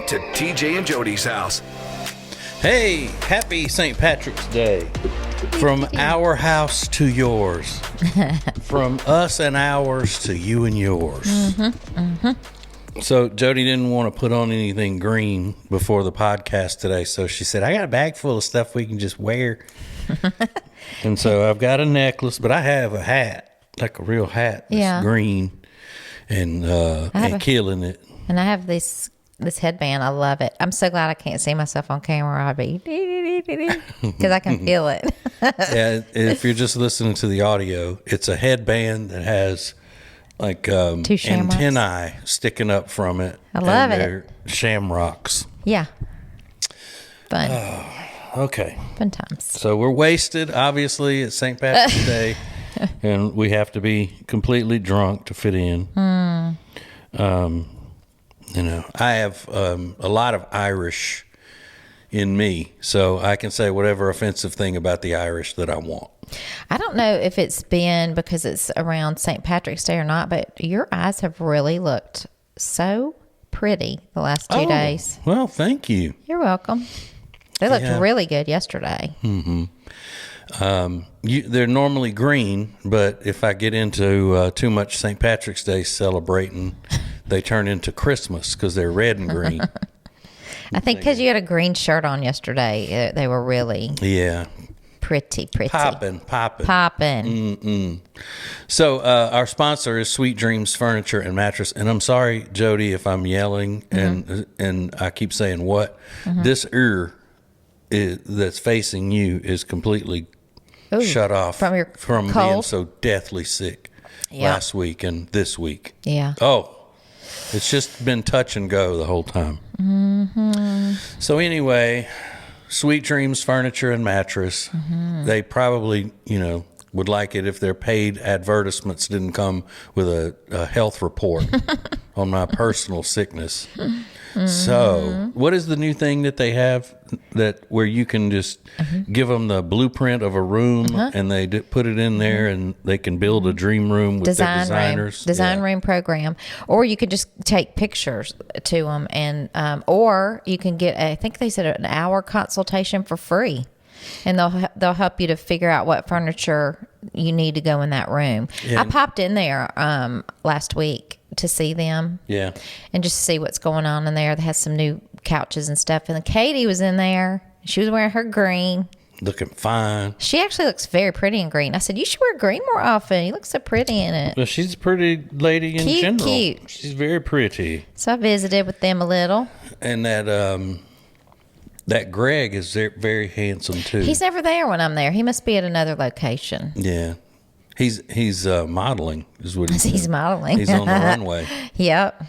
to TJ and Jodi's house. Hey, happy St. Patrick's Day. From our house to yours. From us and ours to you and yours. So Jodi didn't want to put on anything green before the podcast today, so she said, I got a bag full of stuff we can just wear. And so I've got a necklace, but I have a hat, like a real hat that's green and killing it. And I have this headband. I love it. I'm so glad I can't see myself on camera. I'd be because I can feel it. Yeah, if you're just listening to the audio, it's a headband that has like two antennae sticking up from it. I love it. They're shamrocks. Yeah. Fun. Okay. Fun times. So we're wasted, obviously, it's St. Patrick's Day, and we have to be completely drunk to fit in. You know, I have a lot of Irish in me, so I can say whatever offensive thing about the Irish that I want. I don't know if it's been because it's around St. Patrick's Day or not, but your eyes have really looked so pretty the last 2 days. Well, thank you. You're welcome. They looked really good yesterday. They're normally green, but if I get into too much St. Patrick's Day celebrating, they turn into Christmas because they're red and green. I think because you had a green shirt on yesterday, they were really pretty. Popping. So our sponsor is Sweet Dreams Furniture and Mattress. And I'm sorry, Jodi, if I'm yelling and I keep saying what. This ear that's facing you is completely shut off from being so deathly sick last week and this week. Yeah. Oh, it's just been touch and go the whole time. So anyway, Sweet Dreams Furniture and Mattress, they probably, would like it if their paid advertisements didn't come with a health report on my personal sickness. So what is the new thing that they have where you can just give them the blueprint of a room and they put it in there and they can build a dream room with their designers? Design room program. Or you could just take pictures to them and, or you can get, I think they said an hour consultation for free. And they'll help you to figure out what furniture you need to go in that room. I popped in there last week to see them. Yeah. And just see what's going on in there. They had some new couches and stuff. And Katie was in there. She was wearing her green. Looking fine. She actually looks very pretty in green. I said, you should wear green more often. You look so pretty in it. Well, she's a pretty lady in general. Cute. She's very pretty. So I visited with them a little. And that Greg is very handsome too. He's never there when I'm there. He must be at another location. Yeah. He's modeling is what he's modeling. He's on the runway. Yep.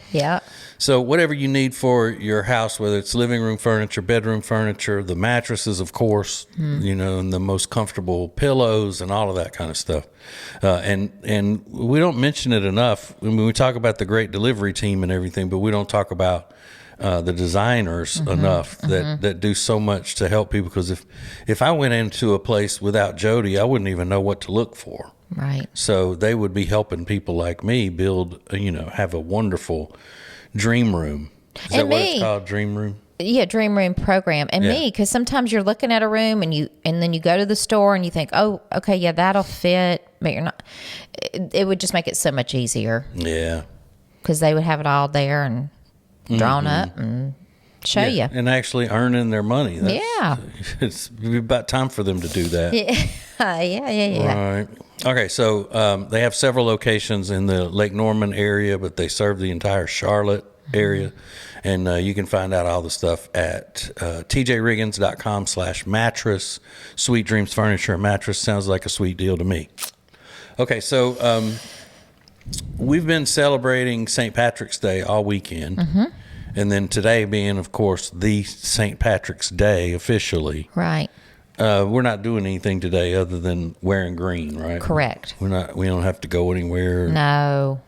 So whatever you need for your house, whether it's living room furniture, bedroom furniture, the mattresses, of course, and the most comfortable pillows and all of that kind of stuff. And we don't mention it enough. I mean, we talk about the great delivery team and everything, but we don't talk about the designers enough that do so much to help people. Because if I went into a place without Jodi, I wouldn't even know what to look for. Right. So they would be helping people like me build, have a wonderful dream room. Is that what it's called, dream room? Yeah, dream room program. And me, because sometimes you're looking at a room and then you go to the store and you think, oh, okay, yeah, that'll fit, but you're not. It would just make it so much easier. Yeah. Because they would have it all there and drawn up and show you. And actually earning their money. It's about time for them to do that. Yeah. Right. Okay, so they have several locations in the Lake Norman area, but they serve the entire Charlotte area. And you can find out all the stuff at tjriggins.com/mattress. Sweet Dreams Furniture and Mattress. Sounds like a sweet deal to me. Okay, so we've been celebrating St. Patrick's Day all weekend. And then today being, of course, the St. Patrick's Day officially. Right. We're not doing anything today other than wearing green, right? Correct. We don't have to go anywhere. No.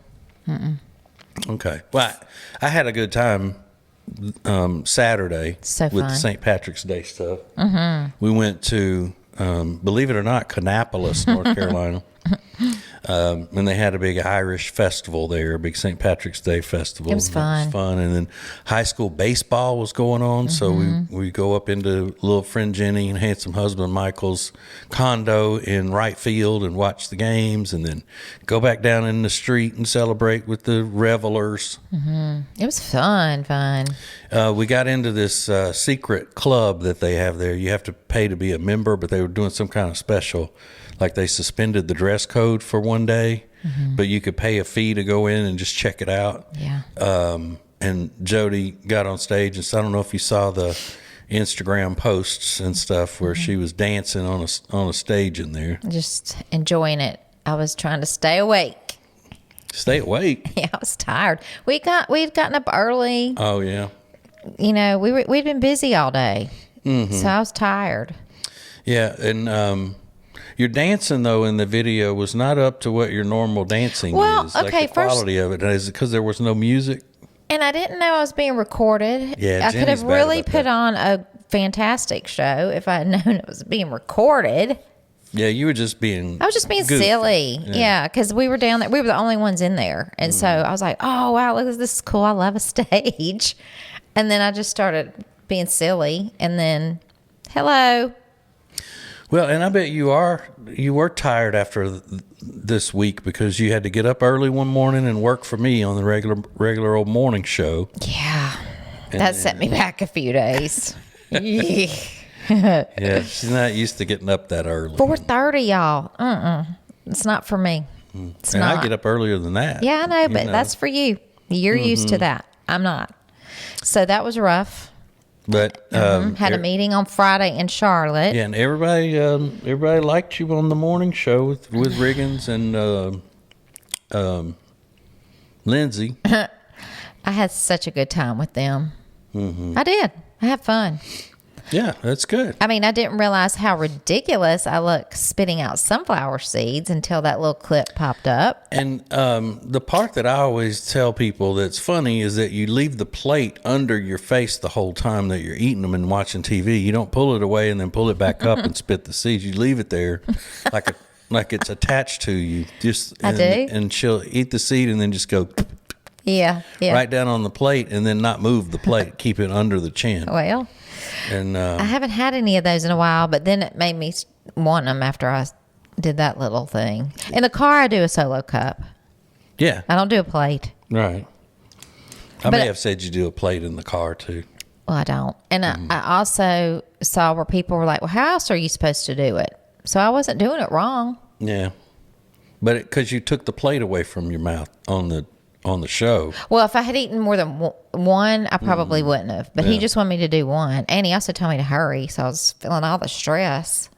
Okay. Well, I had a good time Saturday with the St. Patrick's Day stuff. We went to, believe it or not, Kannapolis, North Carolina. And they had a big Irish festival there, a big St. Patrick's Day festival. It was fun. It was fun. And then high school baseball was going on. So we go up into little friend Jenny and handsome husband Michael's condo in right field and watch the games, and then go back down in the street and celebrate with the revelers. It was fun. We got into this secret club that they have there. You have to pay to be a member, but they were doing some kind of special. Like they suspended the dress code for one day, but you could pay a fee to go in and just check it out. Yeah. And Jodi got on stage, and so I don't know if you saw the Instagram posts and stuff where she was dancing on a stage in there. Just enjoying it. I was trying to stay awake. Stay awake. Yeah, I was tired. We'd gotten up early. Oh yeah. You know, we'd been busy all day, so I was tired. Yeah, and your dancing though in the video was not up to what your normal dancing is. Okay, like the quality of it. Is it because there was no music? And I didn't know I was being recorded. Yeah, I could Jenny's have bad really about put that. on a fantastic show if I had known it was being recorded. Yeah, you were just being. I was just being goofy. silly. Yeah, because we were down there. We were the only ones in there. And so I was like, oh, wow, look, this is cool. I love a stage. And then I just started being silly. And then, hello. Well, and I bet you were tired after this week because you had to get up early one morning and work for me on the regular old morning show. Yeah, that set me back a few days. Yeah. Yeah, she's not used to getting up that early. 4:30, y'all. It's not for me. It's and not. I get up earlier than that. Yeah, I know, You but that's for you. You're used to that. I'm not. So that was rough. But Had a meeting on Friday in Charlotte. yeah, and everybody liked you on the morning show with Riggins and Lindsay. I had such a good time with them. I did. I had fun. Yeah, that's good. I mean, I didn't realize how ridiculous I look spitting out sunflower seeds until that little clip popped up. And the part that I always tell people that's funny is that you leave the plate under your face the whole time that you're eating them and watching TV. You don't pull it away and then pull it back up and spit the seeds. You leave it there like it's attached to you. I do. And she'll eat the seed and then just go Yeah. right down on the plate and then not move the plate. Keep it under the chin. Well, And I haven't had any of those in a while, but then it made me want them after I did that little thing. In the car, I do a solo cup. yeah, I don't do a plate. right. I But may have said you do a plate in the car too. Well, I don't. And I also saw where people were like, well, how else are you supposed to do it? So I wasn't doing it wrong. Yeah, but because you took the plate away from your mouth on the show. Well, if I had eaten more than one, I probably wouldn't have. But he Yeah. just wanted me to do one. And he also told me to hurry. So I was feeling all the stress.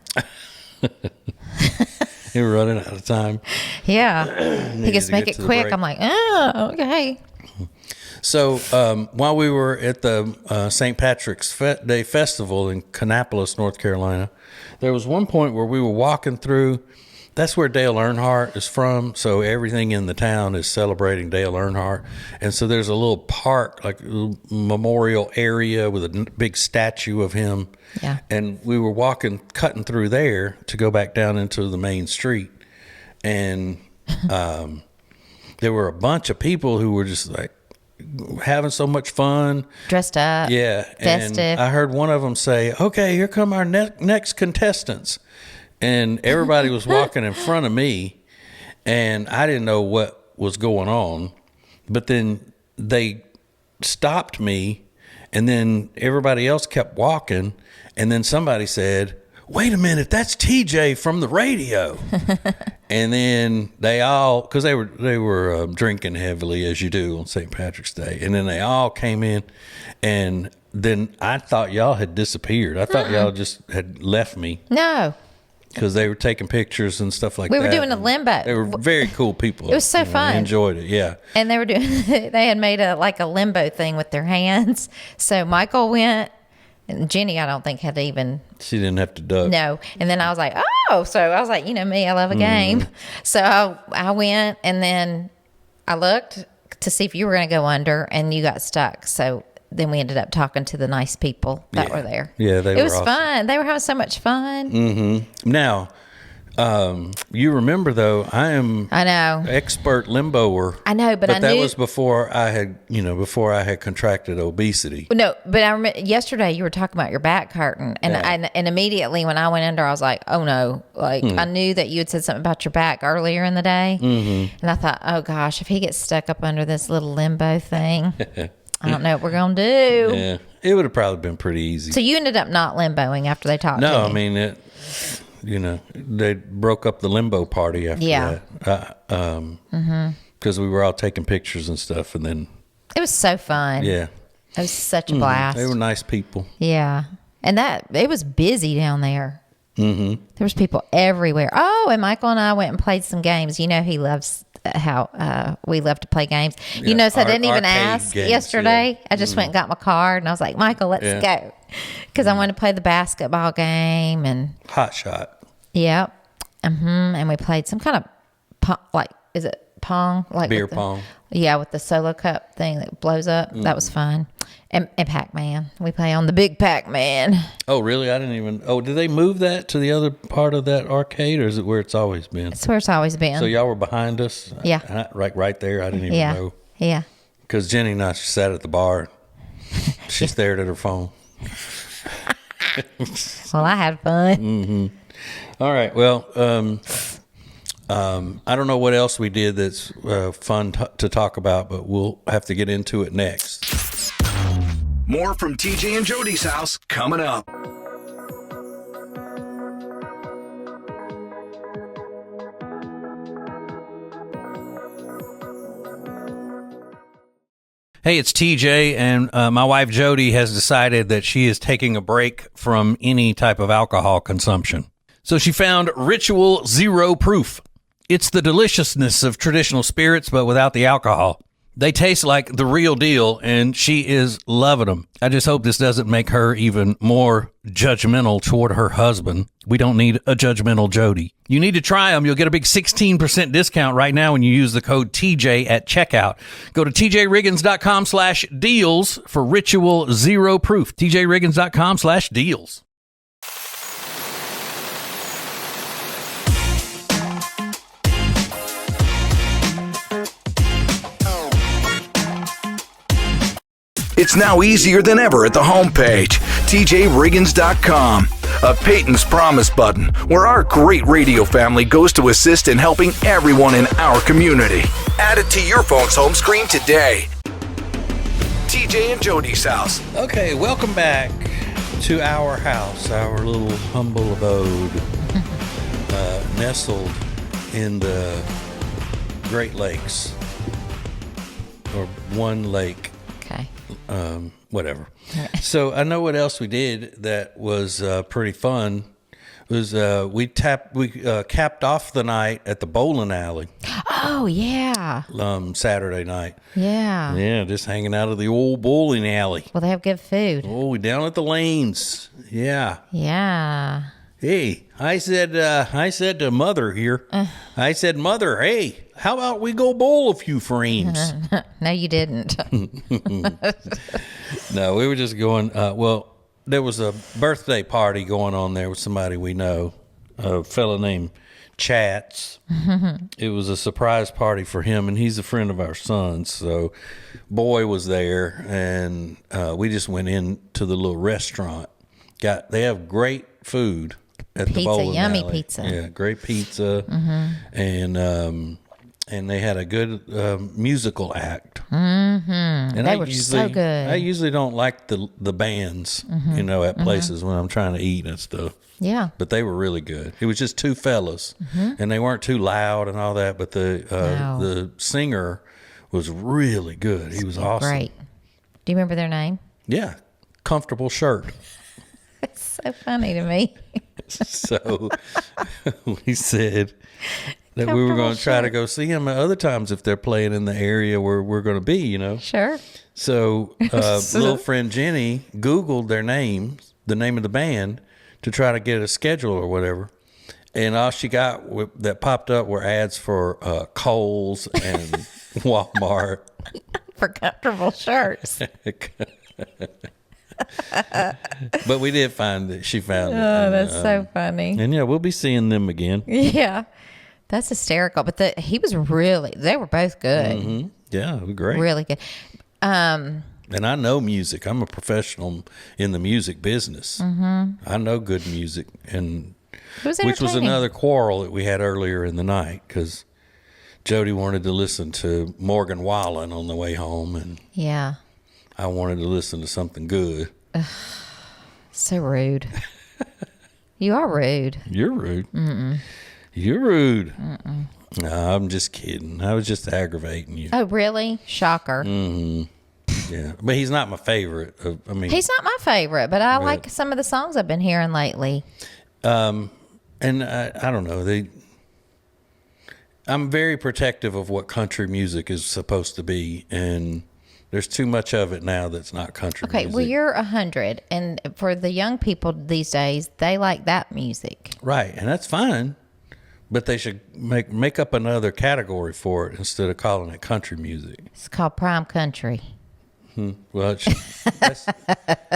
You were running out of time. Yeah. He goes, to make get it to the quick. break. I'm like, oh, okay. So while we were at the St. Patrick's Day Festival in Kannapolis, North Carolina, there was one point where we were walking through. That's where Dale Earnhardt is from. So everything in the town is celebrating Dale Earnhardt. And so there's a little park, like a little memorial area with a big statue of him. Yeah. And we were cutting through there to go back down into the main street. And there were a bunch of people who were just like having so much fun. Dressed up. Yeah. Festive. And I heard one of them say, okay, here come our next contestants. And everybody was walking in front of me, and I didn't know what was going on. But then they stopped me, and then everybody else kept walking. And then somebody said, wait a minute, that's TJ from the radio. And then they all, because they were drinking heavily, as you do on St. Patrick's Day. And then they all came in, and then I thought y'all had disappeared. I thought y'all just had left me. No. Because they were taking pictures and stuff like We that. were doing a limbo. They were very cool people. It was so fun. I enjoyed it, yeah. And they were doing, they had made a limbo thing with their hands. So Michael went, and Jenny, I don't think had even, She didn't have to duck. no. And then I was like, oh, so I was like, you know me, I love a game. So I went, and then I looked to see if you were going to go under, and you got stuck. So then we ended up talking to the nice people that were there. Yeah, they were It was awesome. fun. They were having so much fun. Now, You remember though, I know. expert limboer. I know, but I that knew- was before I had contracted obesity. No, but I remember yesterday you were talking about your back hurting, and immediately when I went under, I was like, oh no, like I knew that you had said something about your back earlier in the day, and I thought, oh gosh, if he gets stuck up under this little limbo thing, I don't know what we're gonna do. Yeah, it would have probably been pretty easy. So you ended up not limboing after they talked to you? No, I mean they broke up the limbo party after that. Because we were all taking pictures and stuff, and then it was so fun. Yeah, it was such a blast. They were nice people. Yeah, and it was busy down there. There was people everywhere. Oh, and Michael and I went and played some games. You know, he loves how we love to play games. You notice I didn't even ask games, yesterday. yeah. I just went and got my card, and I was like, Michael, let's go. Because I wanted to play the basketball game. And Hot shot. Yep. And we played some kind of, is it pong? Like beer pong. Yeah, with the solo cup thing that blows up. That was fun. And Pac-Man. We play on the big Pac-Man. Oh, really? I didn't even... Oh, did they move that to the other part of that arcade, or is it where it's always been? It's where it's always been. So y'all were behind us? Yeah. Right there? I didn't even know. Yeah. Because Jenny and I sat at the bar. She stared at her phone. Well, I had fun. All right. Well, I don't know what else we did that's fun to talk about, but we'll have to get into it next. More from TJ and Jodi's house coming up. Hey, it's TJ, and my wife Jodi has decided that she is taking a break from any type of alcohol consumption. So she found Ritual Zero Proof. It's the deliciousness of traditional spirits, but without the alcohol. They taste like the real deal, and she is loving them. I just hope this doesn't make her even more judgmental toward her husband. We don't need a judgmental Jodi. You need to try them. You'll get a big 16% discount right now when you use the code TJ at checkout. Go to tjriggins.com/deals for Ritual Zero Proof. tjriggins.com/deals. It's now easier than ever at the homepage, tjriggins.com. A Peyton's Promise button, where our great radio family goes to assist in helping everyone in our community. Add it to your phone's home screen today. TJ and Jodi's house. Okay, welcome back to our house, our little humble abode, nestled in the Great Lakes, or one lake. Okay. Whatever. So I know what else we did that was pretty fun. It was we capped off the night at the bowling alley. Oh yeah. Saturday night. Yeah. Yeah, just hanging out of the old bowling alley. Well, they have good food. Oh, we down at the lanes. Yeah. Yeah. Hey, I said to Mother here. I said, Mother, hey, how about we go bowl a few frames? No, you didn't. No, we were just going. Well, there was a birthday party going on there with somebody we know, a fella named Chats. It was a surprise party for him, and he's a friend of our son's. So, Boy was there, and we just went into the little restaurant. They have great food at the bowling yummy alley. pizza. Yeah, great pizza, and they had a good musical act. And They were so good. I usually don't like the bands, at places when I'm trying to eat and stuff. Yeah. But they were really good. It was just two fellas, and they weren't too loud and all that. But the singer was really good. He was awesome. Great. Do you remember their name? Yeah, Comfortable Shirt. It's so funny to me. So we said that we were going to try to go see them at other times if they're playing in the area where we're going to be, Sure. So little friend Jenny Googled their names, the name of the band, to try to get a schedule or whatever. And all she got that popped up were ads for Kohl's and Walmart. For comfortable shirts. But we did find that she found it. Oh, that's so funny. And yeah, we'll be seeing them again. Yeah. That's hysterical. But they were both good. Mm-hmm. Yeah, it was great. Really good. And I know music. I'm a professional in the music business. Mm-hmm. I know good music, and which was another quarrel that we had earlier in the night because Jodi wanted to listen to Morgan Wallen on the way home, and yeah, I wanted to listen to something good. So rude. You are rude. You're rude. Mm-mm. You're rude. Mm-mm. No, I'm just kidding. I was just aggravating you. Oh, really? Shocker. Mm-hmm. Yeah, but he's not my favorite. He's not my favorite, but I like some of the songs I've been hearing lately. And I don't know. I'm very protective of what country music is supposed to be, and there's too much of it now that's not country music. Okay, well, you're 100, and for the young people these days, they like that music. Right, and that's fine, but they should make up another category for it instead of calling it country music. It's called prime country. Well,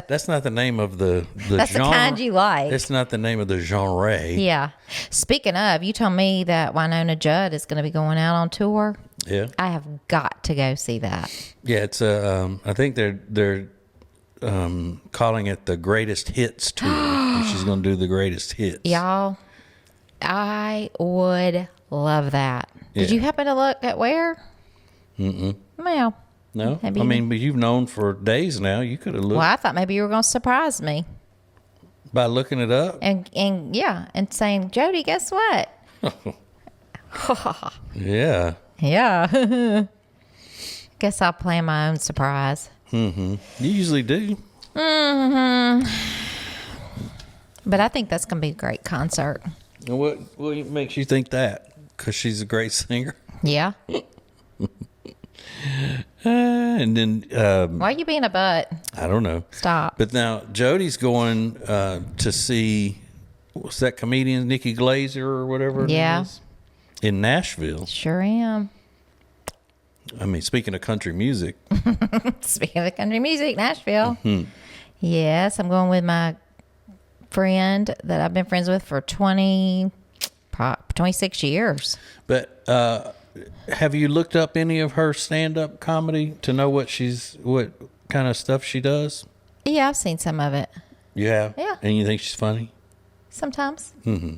that's not the name of the that's genre. The kind you like. It's not the name of the genre. Yeah. Speaking of, you told me that Winona Judd is going to be going out on tour. Yeah. I have got to go see that. Yeah, it's I think they're calling it the Greatest Hits tour. And she's going to do the greatest hits. Y'all, I would love that. Yeah. Did you happen to look at where? Mm-mm. Well. No, but you've known for days now. You could have looked. Well, I thought maybe you were going to surprise me by looking it up, and saying, Jodi, guess what? Yeah. Guess I'll plan my own surprise. Mm-hmm. You usually do. Mm-hmm. But I think that's going to be a great concert. And what makes you think that? Because she's a great singer. Yeah. And then why are you being a butt? I don't know. Stop. But now Jodi's going to see what's that comedian Nikki Glazer or whatever. Yeah. It is, in Nashville. Sure am. I mean, speaking of country music. Speaking of country music, Nashville. Mm-hmm. Yes, I'm going with my friend that I've been friends with for 26 years. But have you looked up any of her stand-up comedy to know what kind of stuff she does? Yeah, I've seen some of it. You have? Yeah. And you think she's funny? Sometimes. Mm-hmm.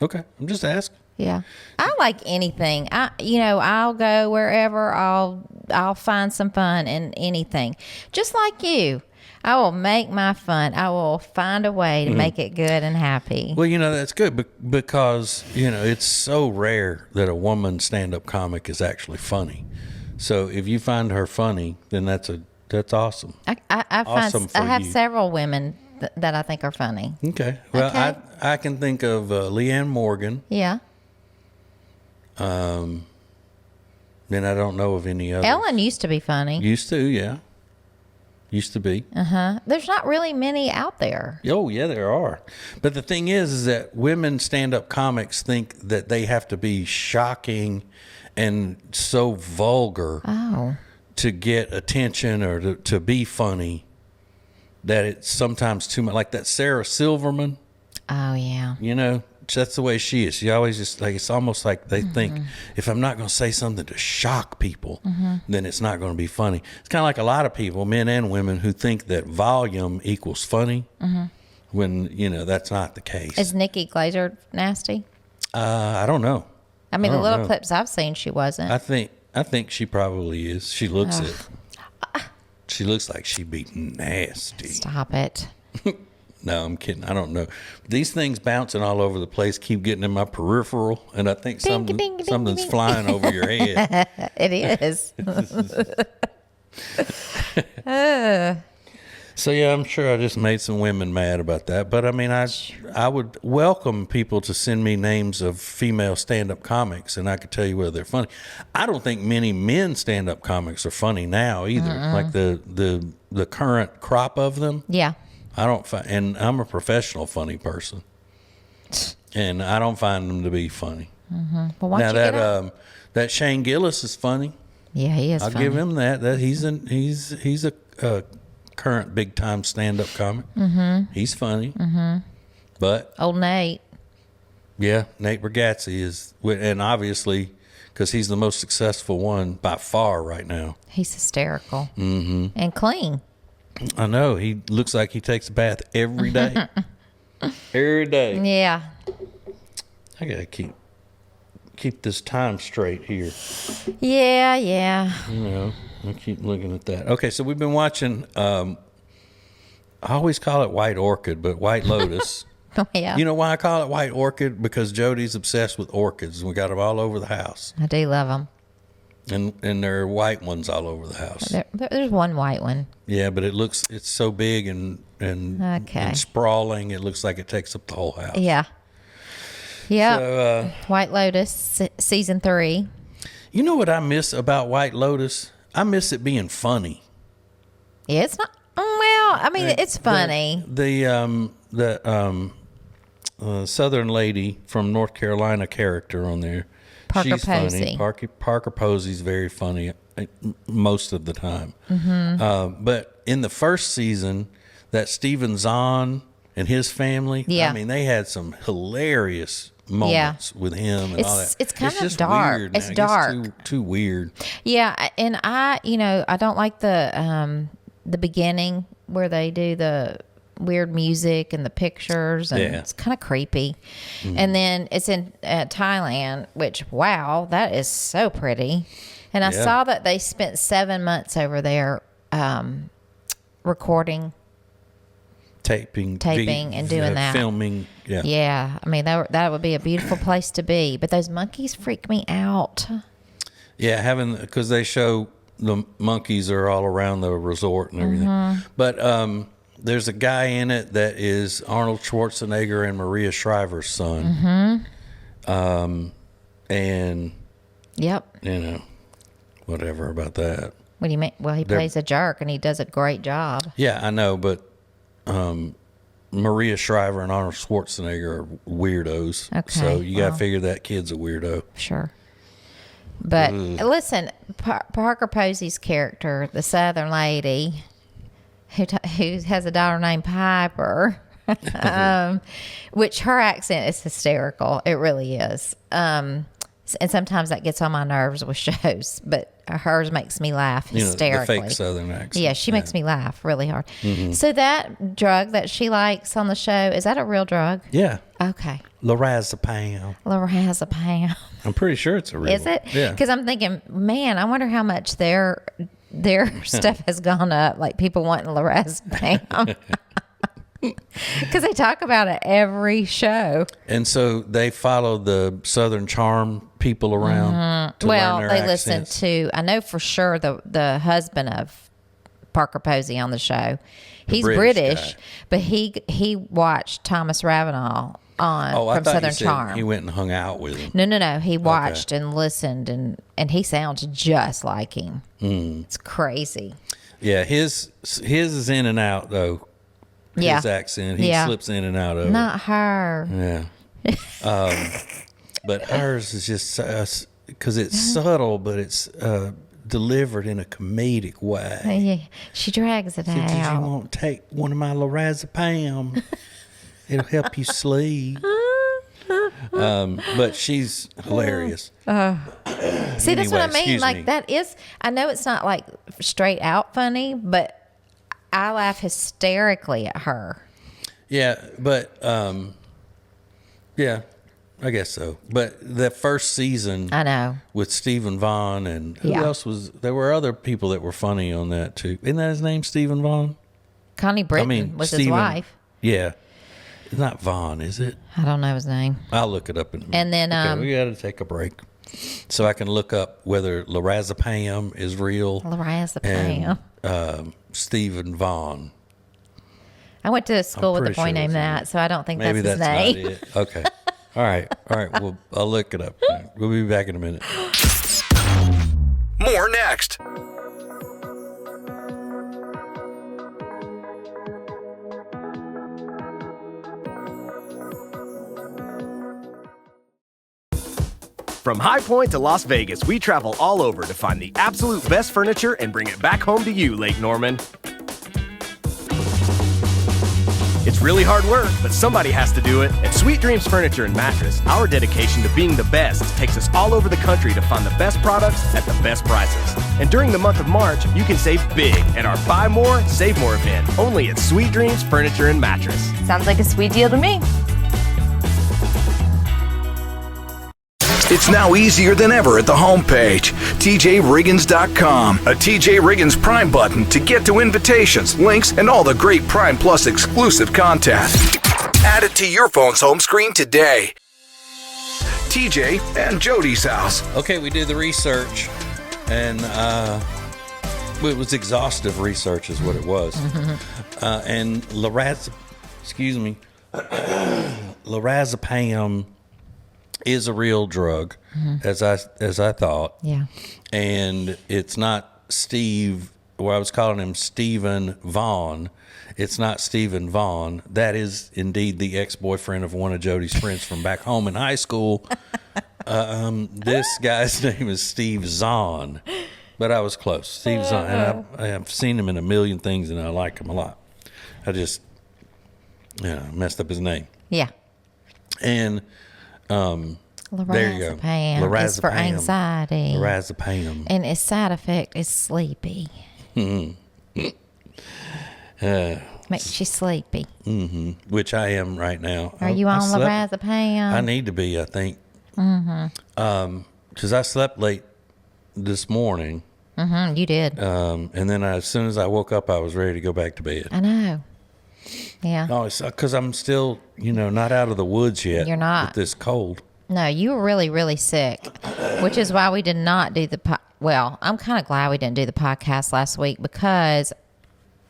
Okay, I'm just asking. Yeah, I like anything. I'll go wherever. I'll find some fun in anything. Just like you, I will make my fun. I will find a way to make it good and happy. Well, that's good because it's so rare that a woman stand-up comic is actually funny. So if you find her funny, then that's awesome. I have several women that I think are funny. Okay. Well, okay. I can think of Leanne Morgan. Yeah. Then I don't know of any others. Ellen used to be funny. Used to, yeah. Used to be. Uh-huh. There's not really many out there. Oh, yeah, there are. But the thing is that women stand-up comics think that they have to be shocking and so vulgar to get attention or to be funny that it's sometimes too much. Like that Sarah Silverman. Oh, yeah. That's the way she is. She always just it's almost like they think if I'm not going to say something to shock people, then it's not going to be funny. It's kind of like a lot of people, men and women, who think that volume equals funny when, that's not the case. Is Nikki Glazer nasty? I don't know. I mean, the little clips I've seen, she wasn't. I think she probably is. She looks it. She looks like she'd be nasty. Stop it. No, I'm kidding. I don't know. These things bouncing all over the place keep getting in my peripheral, and I think something's flying over your head. It is. So, yeah, I'm sure I just made some women mad about that. But, I mean, I would welcome people to send me names of female stand-up comics, and I could tell you whether they're funny. I don't think many men stand-up comics are funny now either, like the current crop of them. Yeah. And I'm a professional funny person, and I don't find them to be funny. Well, now that Shane Gillis is funny. Yeah, he is. I'll funny. give him that. That he's a current big time stand up comic. Mm-hmm. He's funny. Mm-hmm. But Old Nate. yeah, Nate Bargatze is, and obviously because he's the most successful one by far right now. He's hysterical and clean. I know. He looks like he takes a bath every day. Every day. Yeah. I gotta keep this time straight here. Yeah, yeah. You know, I keep looking at that. Okay, so we've been watching. I always call it White Orchid, but White Lotus. Oh, yeah. You know why I call it White Orchid? Because Jodi's obsessed with orchids. We got them all over the house, I do love them. and there are white ones all over the house. There's one white one. Yeah, but it's so big and sprawling. It looks like it takes up the whole house. Yeah. Yeah. So, White Lotus, season 3. you know what I miss about White Lotus? I miss it being funny. Yeah, it's not. Well, I mean, it's funny. The Southern lady from North Carolina character on there. Parker She's Posey. funny. Parker Posey's very funny most of the time. But in the first season, that Stephen Zahn and his family, Yeah. I mean, they had some hilarious moments with him and all that. It's kind of just dark. weird It's now. It dark. gets too weird. Yeah, and I don't like the beginning where they do the weird music and the pictures, and it's kind of creepy. And then it's in Thailand, which, wow, that is so pretty. And I saw that they spent 7 months over there recording, Taping and doing that. Filming. Yeah. Yeah, I mean, that would be a beautiful place to be. But those monkeys freak me out. Yeah, because they show the monkeys are all around the resort and everything. But there's a guy in it that is Arnold Schwarzenegger and Maria Shriver's son. And, Yep. you know, whatever about that. What do you mean? Well, he plays a jerk, and he does a great job. Yeah, I know, but Maria Shriver and Arnold Schwarzenegger are weirdos. Okay, So you got to figure that kid's a weirdo. Sure. But listen, Parker Posey's character, the Southern lady, who has a daughter named Piper, which her accent is hysterical. It really is. And sometimes that gets on my nerves with shows, but hers makes me laugh hysterically. The fake Southern accent. Yeah, she makes me laugh really hard. So that drug that she likes on the show, is that a real drug? Yeah. Okay. Lorazepam. Lorazepam. I'm pretty sure it's a real Is it? Yeah. Because I'm thinking, man, I wonder how much their stuff has gone up. Like people wanting lorazepam. Because they talk about it every show. And so they follow the Southern Charm people around. To learn their they accents. listen to. I know for sure the husband of Parker Posey on the show. He's British, guy. but he watched Thomas Ravenel on I from thought Southern you said Charm. he went and hung out with him. No. He watched and listened, and he sounds just like him. It's crazy. Yeah, his is in and out though. His accent, he slips in and out of it. Not her. Yeah. But hers is just because it's subtle, but it's delivered in a comedic way. Yeah, she drags it Did you out. want to take one of my lorazepam? It'll help you sleep. But she's hilarious. See, that's Anyway, what I mean. excuse Like me. that is. I know it's not like straight out funny, but I laugh hysterically at her. Yeah, but yeah, I guess so. But the first season, I know. with Stephen Vaughn and who Yeah. else was there? Were other people that were funny on that too. Isn't that his name, Stephen Vaughn? Connie Britton was his Stephen- wife. Yeah, it's not Vaughn, is it? I don't know his name. I'll look it up in a minute. And then, okay, we got to take a break so I can look up whether lorazepam is real. Lorazepam. And Stephen Vaughn. I went to school with a pretty boy sure named that's that, so I don't think Maybe that's that's his name. not it. Okay. All right. Well, I'll look it up. We'll be back in a minute. More next. From High Point to Las Vegas, we travel all over to find the absolute best furniture and bring it back home to you, Lake Norman. It's really hard work, but somebody has to do it. At Sweet Dreams Furniture and Mattress, our dedication to being the best takes us all over the country to find the best products at the best prices. And during the month of March, you can save big at our Buy More, Save More event, only at Sweet Dreams Furniture and Mattress. Sounds like a sweet deal to me. It's now easier than ever at the homepage, tjriggins.com. A TJ Riggins Prime button to get to invitations, links, and all the great Prime Plus exclusive content. Add it to your phone's home screen today. TJ and Jodi's house. Okay, we did the research, and it was exhaustive research is what it was. And lorazepam is a real drug, as I thought. Yeah. And it's not Steve, well, I was calling him Stephen Vaughn. It's not Stephen Vaughn. That is indeed the ex-boyfriend of one of Jodi's friends from back home in high school. This guy's name is Steve Zahn, but I was close. Steve Zahn. And I have seen him in a million things, and I like him a lot. I just messed up his name. Yeah. And there you go. Lorazepam is for anxiety. Lorazepam. And its side effect is sleepy. Makes you sleepy. Which I am right now. Are you on lorazepam? I need to be, I think. Because I slept late this morning. You did. And then as soon as I woke up, I was ready to go back to bed. I know. Yeah. No, it's because I'm still, not out of the woods yet. You're not. With this cold. No, you were really, really sick, which is why we did not do well, I'm kind of glad we didn't do the podcast last week because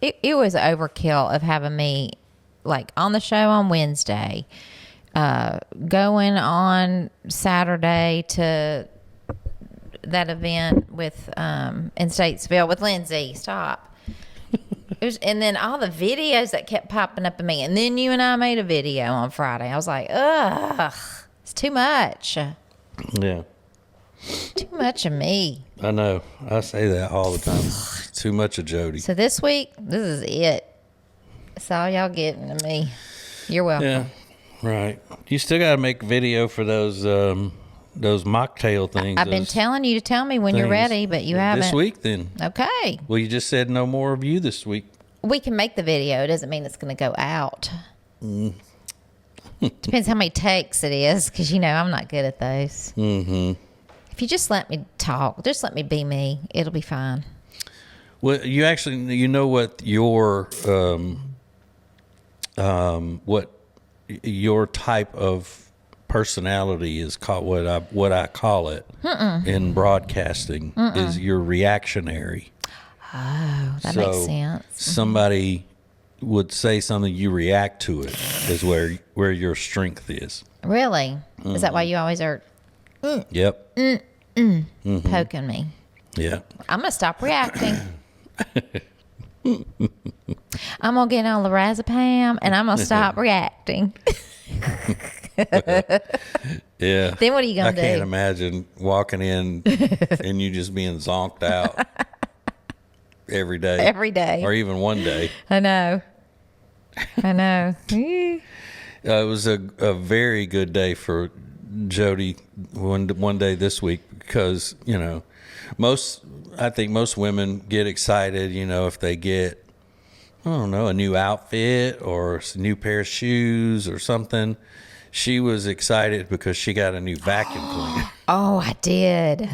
it was overkill of having me like on the show on Wednesday, going on Saturday to that event with in Statesville with Lindsay. Stop. And then all the videos that kept popping up in me. And then you and I made a video on Friday. I was like, ugh, it's too much. Yeah. Too much of me. I know. I say that all the time. It's too much of Jodi. So this week, this is it. That's all y'all getting to me. You're welcome. Yeah, right. You still got to make a video for those mocktail things. I've been telling you to tell me when you're ready, but you haven't. This week, then. Okay. Well, you just said no more of you this week. We can make the video. It doesn't mean it's going to go out. Depends how many takes it is, because I'm not good at those. If you just let me talk, just let me be me, it'll be fine. Well, you actually, what your type of personality is called, what I call it in broadcasting is you're reactionary. Oh, that makes sense. Somebody would say something, you react to it is where your strength is. Really? Is that why you always are Yep. poking me? Yeah. I'm going to stop reacting. I'm going to get on lorazepam and I'm going to stop reacting. Yeah. Then what are you going to do? I can't imagine walking in and you just being zonked out every day. Every day. Or even one day. I know. It was a very good day for Jodi one day this week because, I think most women get excited, if they get, I don't know, a new outfit or a new pair of shoes or something. She was excited because she got a new vacuum cleaner. Oh, I did.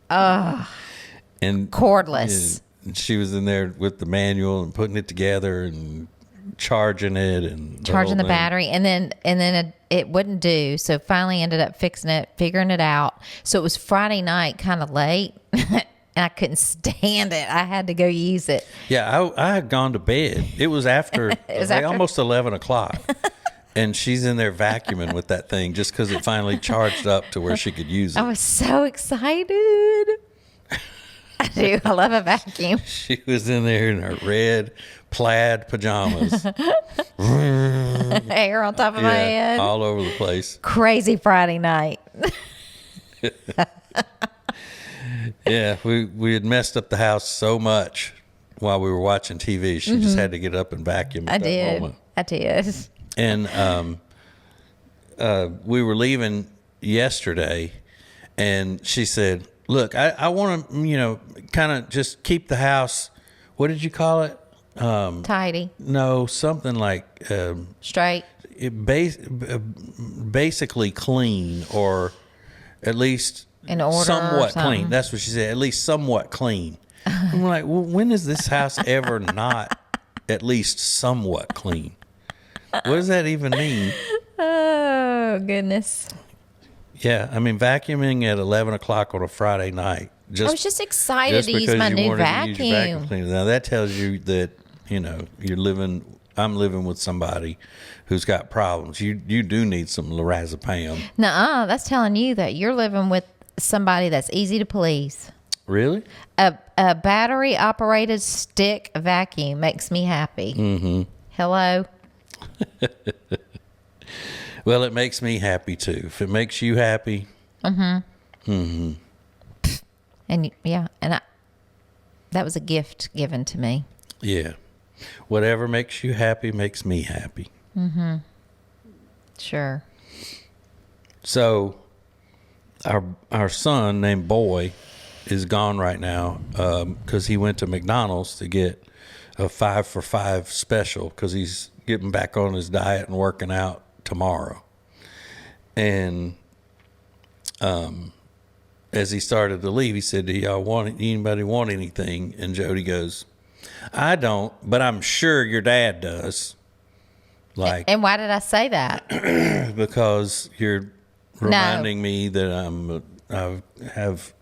And cordless. And she was in there with the manual and putting it together and charging it and charging the battery, and then it wouldn't do. So finally ended up fixing it, figuring it out. So it was Friday night, kind of late. And I couldn't stand it. I had to go use it. Yeah, I had gone to bed. It was after, almost 11 o'clock. And she's in there vacuuming with that thing just because it finally charged up to where she could use it. I was so excited. I do. I love a vacuum. She was in there in her red plaid pajamas. Hair on top of my head. All over the place. Crazy Friday night. Yeah, we had messed up the house so much while we were watching TV. She just had to get up and vacuum at that moment. I did. And we were leaving yesterday, and she said, look, I want to, kind of just keep the house. What did you call it? Tidy. No, something like Straight. Basically clean, or at least in order, somewhat clean. That's what she said. At least somewhat clean. I'm like, well, when is this house ever not at least somewhat clean? What does that even mean? Oh, goodness. Yeah, I mean, vacuuming at 11 o'clock on a Friday night. I was just excited to use my new vacuum. Cleaner. Now, that tells you that, I'm living with somebody who's got problems. You do need some lorazepam. Nuh-uh, that's telling you that you're living with somebody that's easy to please. Really? A battery-operated stick vacuum makes me happy. Mm-hmm. Hello? Well, it makes me happy, too. If it makes you happy. Mm-hmm. Mm-hmm. And, that was a gift given to me. Yeah. Whatever makes you happy makes me happy. Mm-hmm. Sure. So, our son named Boy is gone right now because he went to McDonald's to get a 5 for $5 special because he's getting back on his diet and working out tomorrow. And as he started to leave, he said, do y'all anybody want anything? And Jodi goes, I don't, but I'm sure your dad does. And why did I say that? Because you're reminding me that I have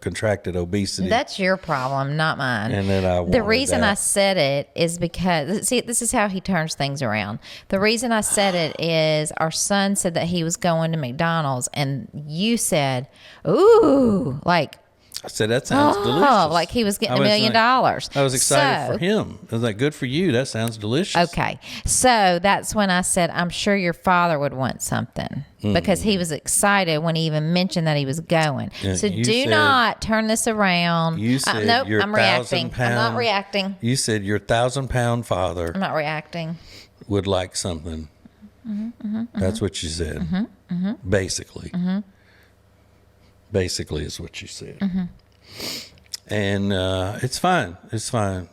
contracted obesity. That's your problem, not mine. And that the reason I said it is because, see, this is how he turns things around. The reason I said it is our son said that he was going to McDonald's, and you said, ooh, like, I said, that sounds delicious. Like he was getting $1 million. I was excited for him. I was like, good for you. That sounds delicious. Okay. So that's when I said, I'm sure your father would want something because he was excited when he even mentioned that he was going. So do not turn this around. You said nope, your I'm reacting. 1,000-pound. I'm not reacting. You said your 1,000-pound father. I'm not reacting. Would like something. That's what you said. Basically. Basically is what you said. And it's fine. It's fine,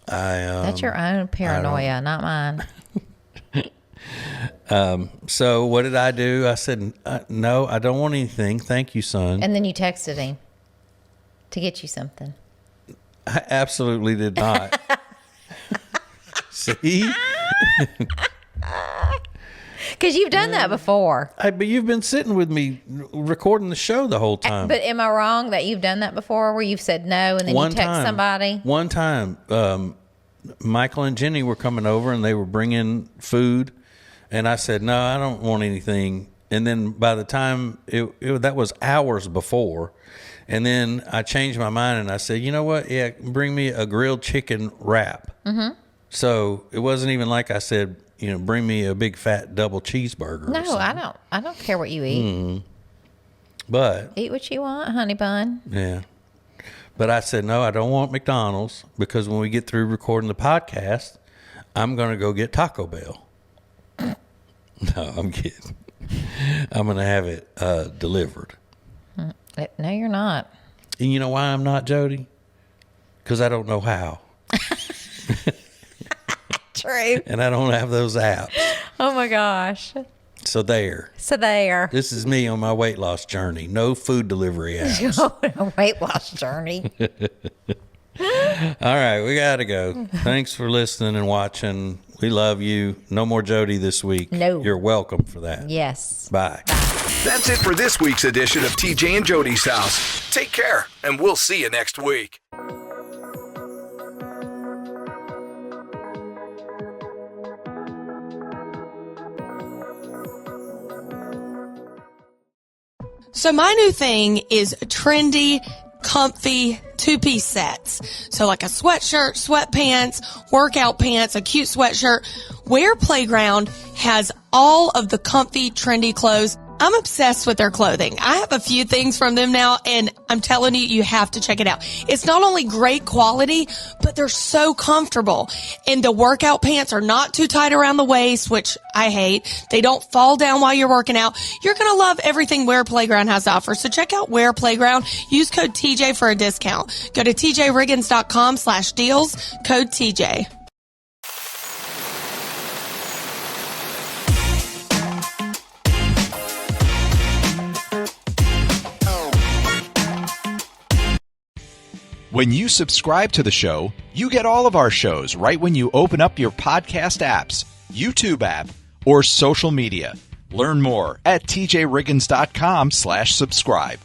That's your own paranoia, not mine. So what did I do? I said, no, I don't want anything. Thank you, son. And then you texted him to get you something. I absolutely did not. See? Because you've done that before. But you've been sitting with me recording the show the whole time. But am I wrong that you've done that before where you've said no and then you text somebody? One time, Michael and Jenny were coming over and they were bringing food. And I said, no, I don't want anything. And then by the time, that was hours before. And then I changed my mind and I said, you know what? Yeah, bring me a grilled chicken wrap. Mm-hmm. So it wasn't even like I said, bring me a big fat double cheeseburger. No, I don't care what you eat. Mm-hmm. But eat what you want, honey bun. Yeah. But I said, no, I don't want McDonald's because when we get through recording the podcast, I'm going to go get Taco Bell. No, I'm kidding. I'm going to have it delivered. No, you're not. And you know why I'm not, Jodi? Because I don't know how. True. And I don't have those apps. Oh my gosh. So there. This is me on my weight loss journey. No food delivery apps. A weight loss journey. All right, we got to go. Thanks for listening and watching. We love you. No more Jodi this week. No. You're welcome for that. Yes. Bye. That's it for this week's edition of TJ and Jodi's House. Take care, and we'll see you next week. So my new thing is trendy, comfy two-piece sets. So like a sweatshirt, sweatpants, workout pants, a cute sweatshirt. Wear Playground has all of the comfy, trendy clothes I'm obsessed with their clothing. I have a few things from them now, and I'm telling you, you have to check it out. It's not only great quality, but they're so comfortable. And the workout pants are not too tight around the waist, which I hate. They don't fall down while you're working out. You're going to love everything Wear Playground has to offer. So check out Wear Playground. Use code TJ for a discount. Go to tjriggins.com/deals, code TJ. When you subscribe to the show, you get all of our shows right when you open up your podcast apps, YouTube app, or social media. Learn more at tjriggins.com/subscribe.